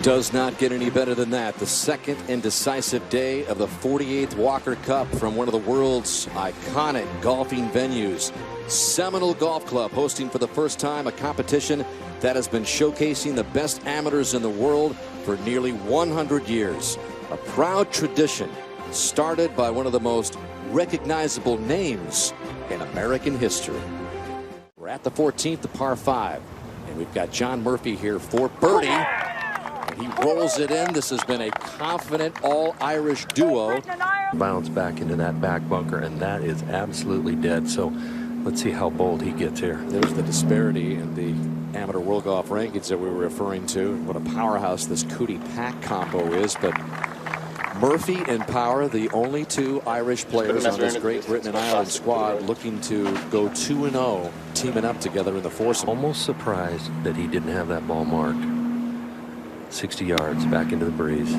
Does not get any better than that. The second and decisive day of the 48th Walker Cup from one of the world's iconic golfing venues. Seminole Golf Club hosting for the first time a competition that has been showcasing the best amateurs in the world for nearly 100 years. A proud tradition started by one of the most recognizable names in American history. We're at the 14th, the par 5, and we've got John Murphy here for birdie. And he rolls it in. This has been a confident all-Irish duo. Bounce back into that back bunker, and that is absolutely dead. So let's see how bold he gets here. There's the disparity in the amateur world golf rankings that we were referring to. What a powerhouse this Cootie-Pack combo is. But Murphy and Power, the only two Irish players on this Great Britain and Ireland squad, looking to go 2-0, teaming up together in the foursome. Almost surprised that he didn't have that ball marked. 60 yards back into the breeze.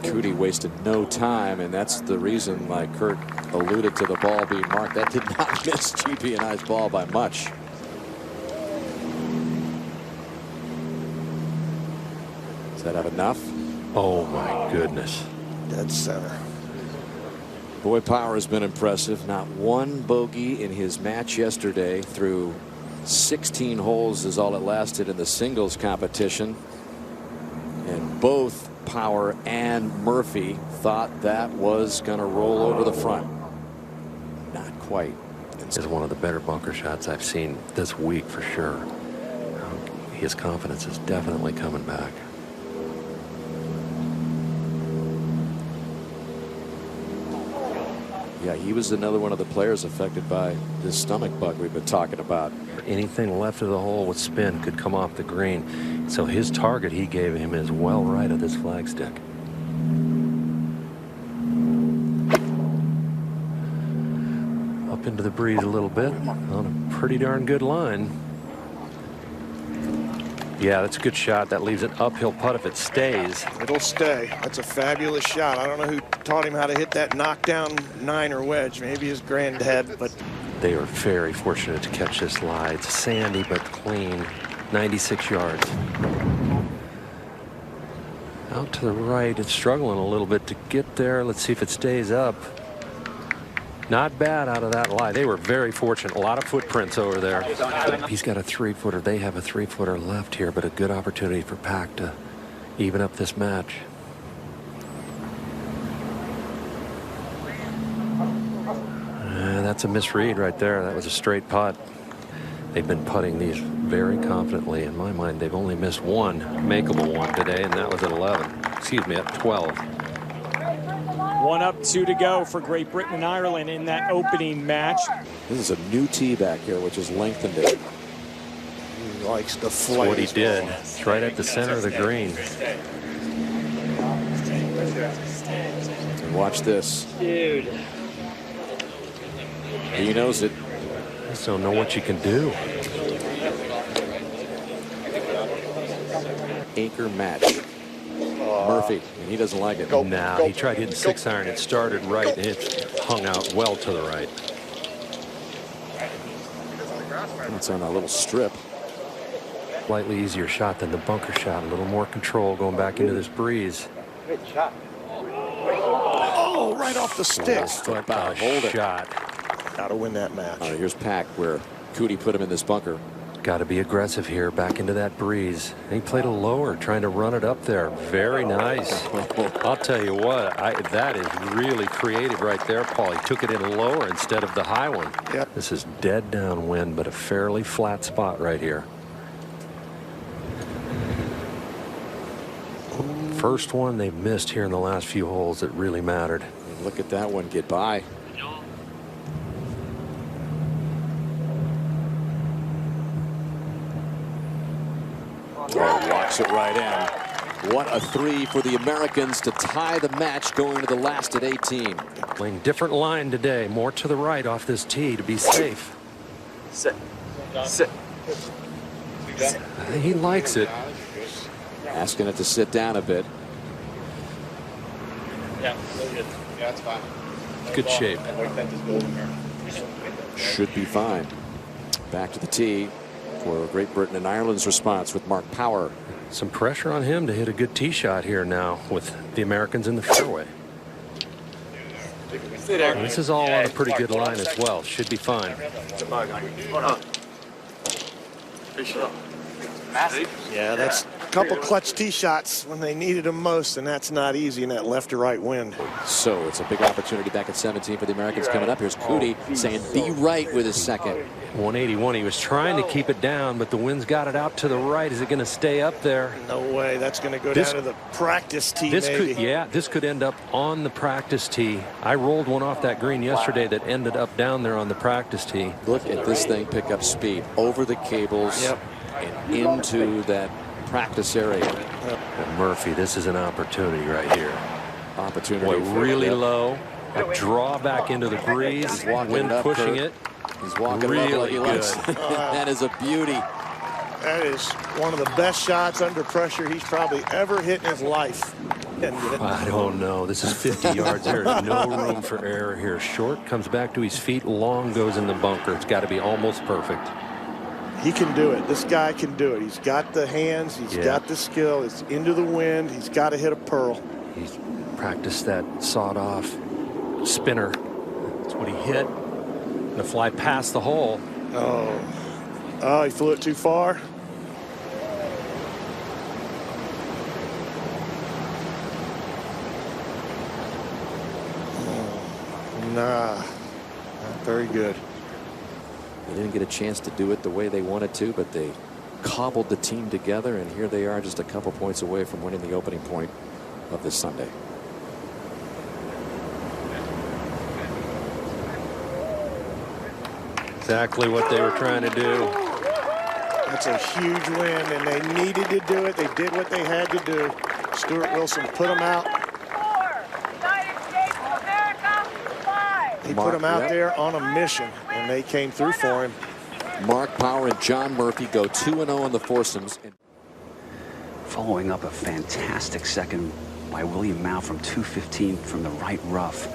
Cootie wasted no time, and that's the reason, like Kurt alluded to, the ball being marked. That did not miss GP&I's ball by much. Does that have enough? Oh my goodness. Dead center. Boy, Power has been impressive. Not one bogey in his match yesterday through 16 holes is all it lasted in the singles competition. And both Power and Murphy thought that was going to roll over the front. Not quite. This is one of the better bunker shots I've seen this week for sure. His confidence is definitely coming back. Yeah, he was another one of the players affected by this stomach bug we've been talking about. Anything left of the hole with spin could come off the green. So his target he gave him is well right of this flagstick. Up into the breeze a little bit on a pretty darn good line. Yeah, that's a good shot. That leaves an uphill putt if it stays. It'll stay. That's a fabulous shot. I don't know who taught him how to hit that knockdown 9er wedge. Maybe his granddad, but they are very fortunate to catch this lie. It's sandy but clean. 96 yards. Out to the right. It's struggling a little bit to get there. Let's see if it stays up. Not bad out of that lie. They were very fortunate. A lot of footprints over there. He's got a 3-footer. They have a 3-footer left here, but a good opportunity for Pack to even up this match. That's a misread right there. That was a straight putt. They've been putting these very confidently. In my mind, they've only missed one makeable one today, and that was at 11. Excuse me, at 12. 1 up, 2 to go for Great Britain and Ireland in that opening match. This is a new tee back here, which has lengthened it. he likes the That's flight. what he did. It's right at the center of the green. And watch this. Dude. He knows it. I just don't know what you can do. Anchor match. Murphy, and he doesn't like it. Now he tried hitting 6-iron. It started right, and it hung out well to the right. It's on a little strip. Slightly easier shot than the bunker shot. A little more control going back into this breeze. Great shot. Oh, right off the stick. Step out, hold it. Shot. Got to win that match. All right, here's Pack where Cootie put him in this bunker. Got to be aggressive here, back into that breeze. And he played a lower, trying to run it up there. Very nice. I'll tell you what, that is really creative right there, Paul. He took it in lower instead of the high one. Yep. This is dead downwind, but a fairly flat spot right here. First one they've missed here in the last few holes that really mattered. And look at that one get by. Oh, walks it right in. What a 3 for the Americans to tie the match going to the last at 18. Playing different line today, more to the right off this tee to be safe. Sit. Sit. He likes it. Asking it to sit down a bit. Yeah, really good. Yeah, that's fine. Good shape. Should be fine. Back to the tee for Great Britain and Ireland's response with Mark Power. Some pressure on him to hit a good tee shot here now with the Americans in the fairway. And this is all on a pretty good line as well. Should be fine. Yeah, that's a couple clutch tee shots when they needed them most, and that's not easy in that left to right wind. So it's a big opportunity back at 17 for the Americans coming up. Here's Cootie saying be right with his second. 181. He was trying to keep it down, but the wind's got it out to the right. Is it going to stay up there? No way. That's going to go down to the practice tee. This could end up on the practice tee. I rolled one off that green yesterday that ended up down there on the practice tee. Look at this thing pick up speed over the cables. Yep. And into that practice area. And Murphy, this is an opportunity right here. Opportunity. Boy, really low. A draw back into the breeze. Wind pushing it. He's walking really up like he likes. good. That is a beauty. That is one of the best shots under pressure he's probably ever hit in his life. I don't know. This is 50 yards. There's no room for error here. Short comes back to his feet. Long goes in the bunker. It's got to be almost perfect. He can do it. This guy can do it. He's got the hands. He's got the skill. It's into the wind. He's got to hit a pearl. He's practiced that sawed-off spinner. That's what he hit. The fly past the hole. Oh, he flew it too far. Nah, not very good. They didn't get a chance to do it the way they wanted to, but they cobbled the team together, and here they are just a couple points away from winning the opening point of this Sunday. Exactly what they were trying to do. That's a huge win, and they needed to do it. They did what they had to do. Stuart Wilson put them out. He put them out there on a mission, and they came through for him. Mark Power and John Murphy go 2-0 in the foursomes. Following up a fantastic second by William Mouw from 215 from the right rough.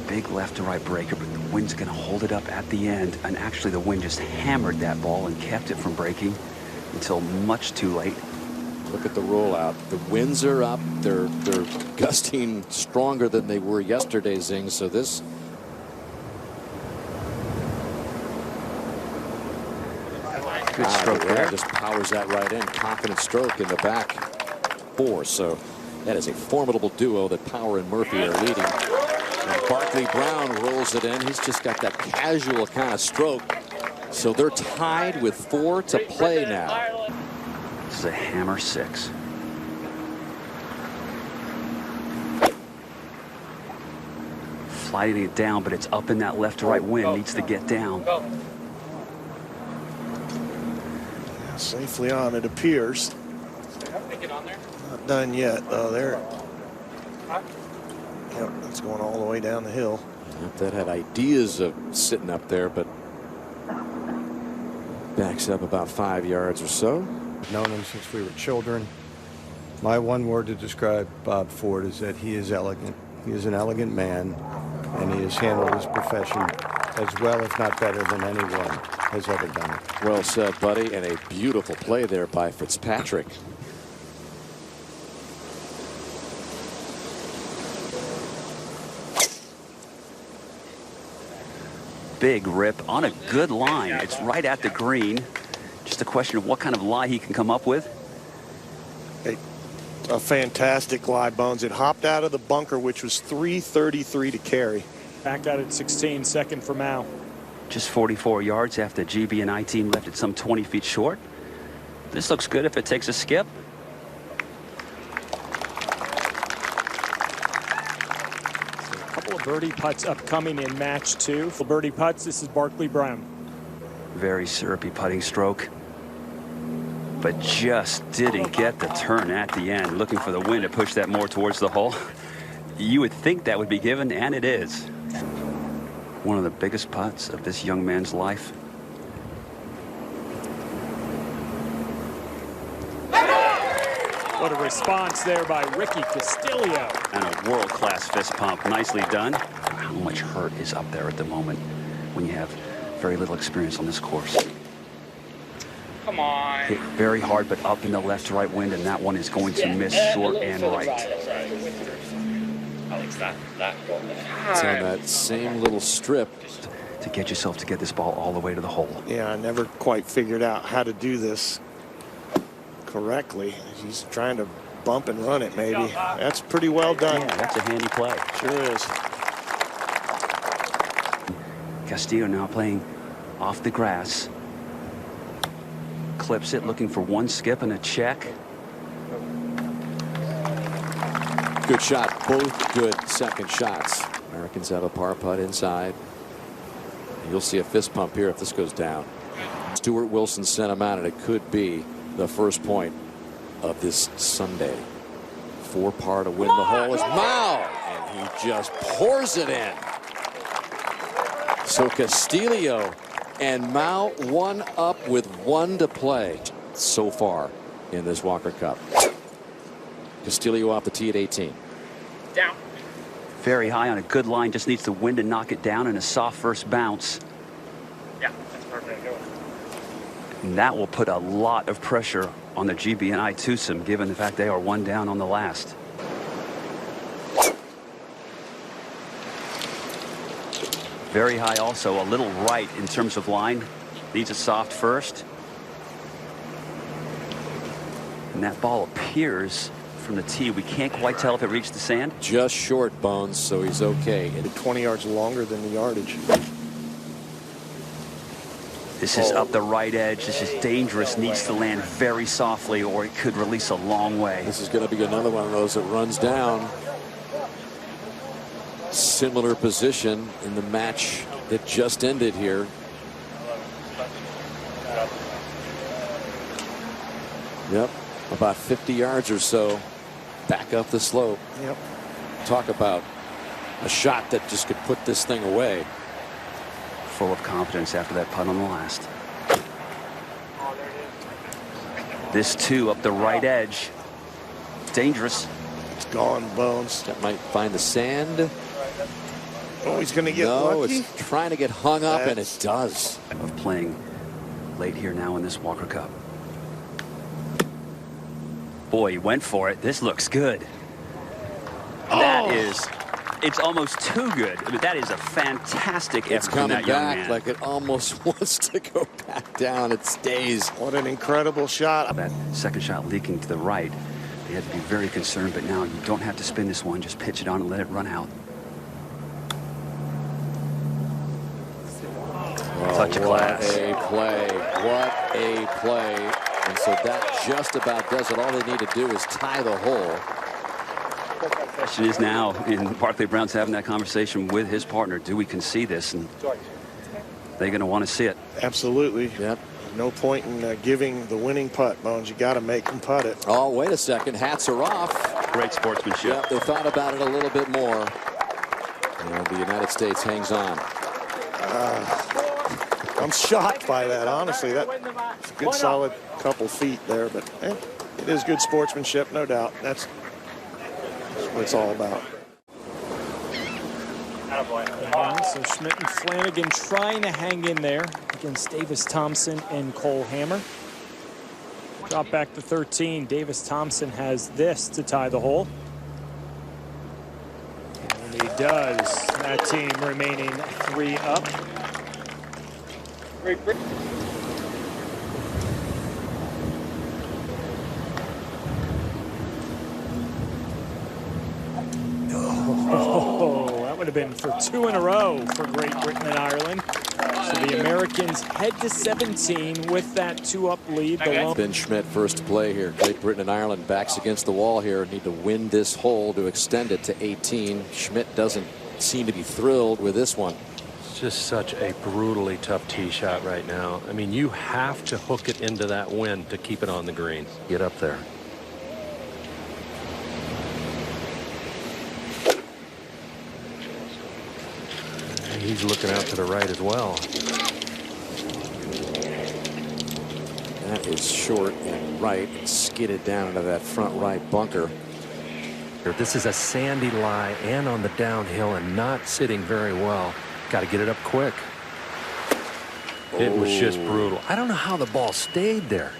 Big left to right breaker, but the wind's going to hold it up at the end. And actually, the wind just hammered that ball and kept it from breaking until much too late. Look at the rollout. The winds are up. They're gusting stronger than they were yesterday, Zing. So this. Good stroke there. Just powers that right in. Confident stroke in the back four. So that is a formidable duo that Power and Murphy are leading. And Barkley Brown rolls it in. He's just got that casual kind of stroke. So they're tied with 4 to play now. This is a hammer 6. Sliding it down, but it's up in that left to right wind. Needs to get down. Safely on, it appears. Not done yet. Oh, there. Yep, it's going all the way down the hill. Not that had ideas of sitting up there, but backs up about 5 yards or so. I've known him since we were children. My one word to describe Bob Ford is that he is elegant. He is an elegant man, and he has handled his profession as well, if not better, than anyone has ever done it. Well said, buddy, and a beautiful play there by Fitzpatrick. Big rip on a good line. It's right at the green. Just a question of what kind of lie he can come up with. A fantastic lie, Bones. It hopped out of the bunker, which was 333 to carry. Back out at 16, second for Mouw. Just 44 yards after GB and I team left it some 20 feet short. This looks good if it takes a skip. A couple of birdie putts upcoming in match 2. For birdie putts, this is Barkley Brown. Very syrupy putting stroke, but just didn't get the turn at the end. Looking for the wind to push that more towards the hole. You would think that would be given, and it is. One of the biggest putts of this young man's life. What a response there by Ricky Castillo. And a world-class fist pump. Nicely done. How much hurt is up there at the moment when you have very little experience on this course. Come on. Hit very hard, but up in the left to right wind, and that one is going to miss short and right. Alex, that one. It's on that same little strip. To get yourself to get this ball all the way to the hole. Yeah, I never quite figured out how to do this correctly. He's trying to bump and run it, maybe. That's pretty well done. Yeah, that's a handy play. Sure is. Castillo now playing off the grass. Clips it, looking for one skip and a check. Good shot. Both good second shots. Americans have a par putt inside. You'll see a fist pump here if this goes down. Stuart Wilson sent him out, and it could be the first point of this Sunday. 4-par to win the hole is Mouw, and he just pours it in. So Castillo and Mouw one up with 1 to play so far in this Walker Cup. Castillo off the tee at 18. Down. Very high on a good line, just needs the wind to knock it down and a soft first bounce. Yeah, that's perfect. And that will put a lot of pressure on the GB&I twosome, given the fact they are 1 down on the last. Very high also, a little right in terms of line. Needs a soft first. And that ball appears from the tee. We can't quite tell if it reached the sand. Just short, Bones, so he's okay. 20 yards longer than the yardage. This is up the right edge. This is dangerous. Needs to land very softly, or it could release a long way. This is going to be another one of those that runs down. Similar position in the match that just ended here. Yep, about 50 yards or so back up the slope. Yep. Talk about a shot that just could put this thing away. Full of confidence after that putt on the last. This too up the right edge. Dangerous. It's gone, Bones. That might find the sand. Oh, he's going to get No, lucky. it's trying to get hung up, and it does. Of playing late here now in this Walker Cup. Boy, he went for it. This looks good. That is, it's almost too good. I mean, that is a fantastic It's effort from coming that young back man. like it almost wants to go back down. It stays. What an incredible shot. That second shot leaking to the right. They had to be very concerned, but now you don't have to spin this one. Just pitch it on and let it run out. Touch of class. What a play. What a play. And so that just about does it. All they need to do is tie the hole. The question is now, and Barclay Brown's having that conversation with his partner, do we concede this? And they're going to want to see it. Absolutely. Yep. No point in giving the winning putt, Bones. You got to make them putt it. Oh, wait a second. Hats are off. Great sportsmanship. Yep, they thought about it a little bit more. And the United States hangs on. I'm shocked by that, honestly. That's a good solid couple feet there, but it is good sportsmanship, no doubt. That's what it's all about. So Schmidt and Flanagan trying to hang in there against Davis Thompson and Cole Hammer. Drop back to 13. Davis Thompson has this to tie the hole. And he does. That team remaining 3 up. Oh, that would have been for 2 in a row for Great Britain and Ireland. So the Americans head to 17 with that 2-up lead. Ben Schmidt first to play here. Great Britain and Ireland backs against the wall here. Need to win this hole to extend it to 18. Schmidt doesn't seem to be thrilled with this one. It's just such a brutally tough tee shot right now. I mean, you have to hook it into that wind to keep it on the green. Get up there. He's looking out to the right as well. That is short and right. Skidded down into that front right bunker. This is a sandy lie and on the downhill and not sitting very well. Got to get it up quick. It was just brutal. I don't know how the ball stayed there.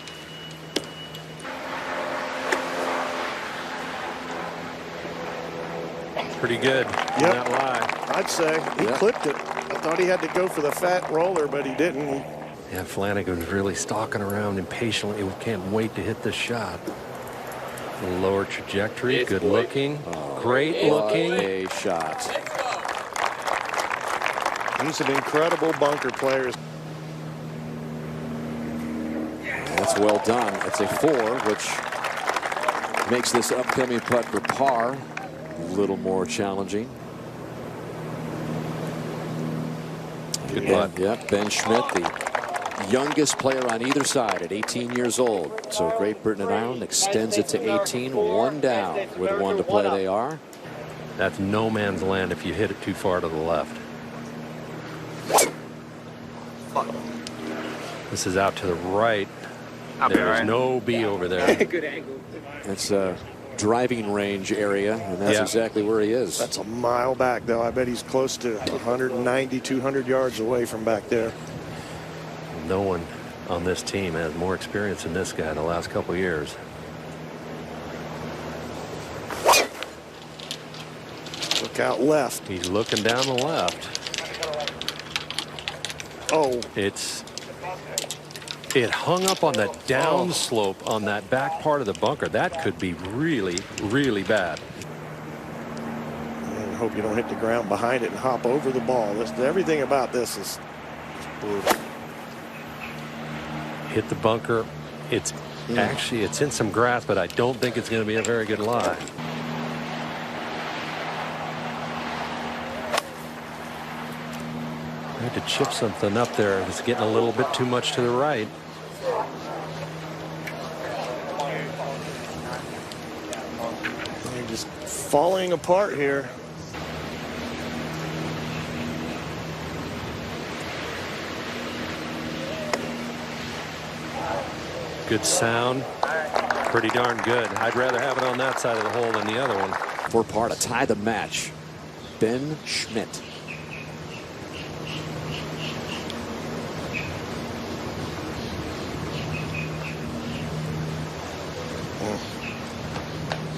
Pretty good on that lie. I'd say he clipped it. I thought he had to go for the fat roller, but he didn't. Yeah, Flanagan was really stalking around impatiently. We can't wait to hit this shot. The lower trajectory, good looking, great looking. A shot. He's an incredible bunker player. That's well done. That's a 4, which makes this upcoming putt for par a little more challenging. Good putt. Yep, Ben Schmidt, the youngest player on either side at 18 years old. So Great Britain and Ireland extends it to 18, 1 down with 1 to play. They are. That's no man's land if you hit it too far to the left. This is out to the right. There's no B over there. Good angle. It's a driving range area, and that's exactly where he is. That's a mile back, though. I bet he's close to 190, 200 yards away from back there. No one on this team has more experience than this guy the last couple of years. Look out left. He's looking down the left. Oh. It hung up on the downslope on that back part of the bunker. That could be really, really bad. I hope you don't hit the ground behind it and hop over the ball. Everything about this is brutal. Hit the bunker. It's actually, it's in some grass, but I don't think it's going to be a very good lie. I had to chip something up there. It's getting a little bit too much to the right. They're just falling apart here. Good sound. Pretty darn good. I'd rather have it on that side of the hole than the other one. For par to tie the match, Ben Schmidt.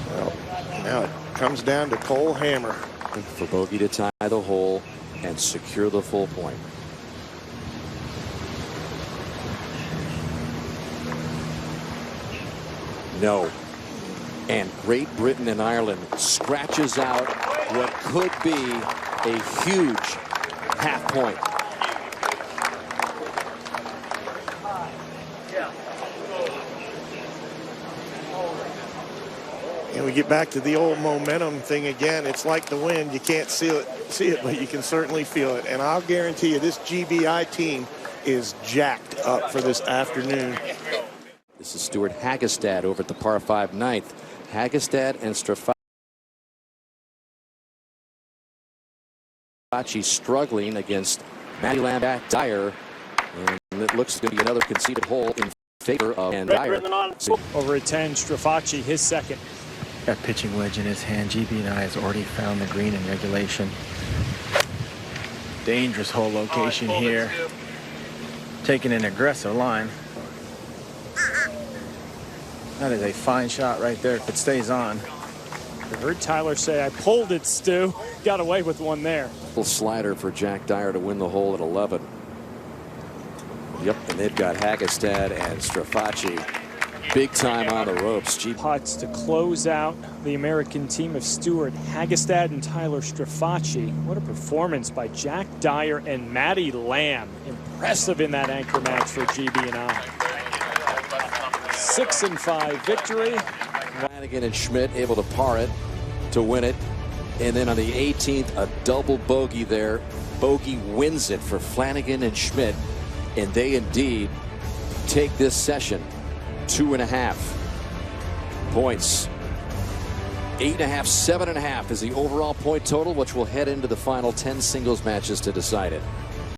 Well, now it comes down to Cole Hammer. For bogey to tie the hole and secure the full point. No. And Great Britain and Ireland scratches out what could be a huge half point. And we get back to the old momentum thing again. It's like the wind. You can't see it, but you can certainly feel it. And I'll guarantee you this GBI team is jacked up for this afternoon. This is Stuart Hagestad over at the par 5 ninth. Hagestad and Strafacci struggling against Matty Lamb, Jack Dyer, and it looks to be another conceded hole in favor of Dyer. Over at 10, Strafacci, his second. That pitching wedge in his hand. GB&I has already found the green in regulation. Dangerous hole location here. Taking an aggressive line. That is a fine shot right there if it stays on. I heard Tyler say, I pulled it, Stu. Got away with one there. Little slider for Jack Dyer to win the hole at 11. Yep, and they've got Hagestad and Strafacci big time on the ropes. Putts to close out the American team of Stuart Hagestad and Tyler Strafacci. What a performance by Jack Dyer and Matty Lamb. Impressive in that anchor match for GB&I. 6-5 victory. Flanagan and Schmidt able to par it to win it. And then on the 18th, a double bogey there. Bogey wins it for Flanagan and Schmidt. And they indeed take this session 2.5 points. 8.5, 7.5 is the overall point total, which will head into the final 10 singles matches to decide it.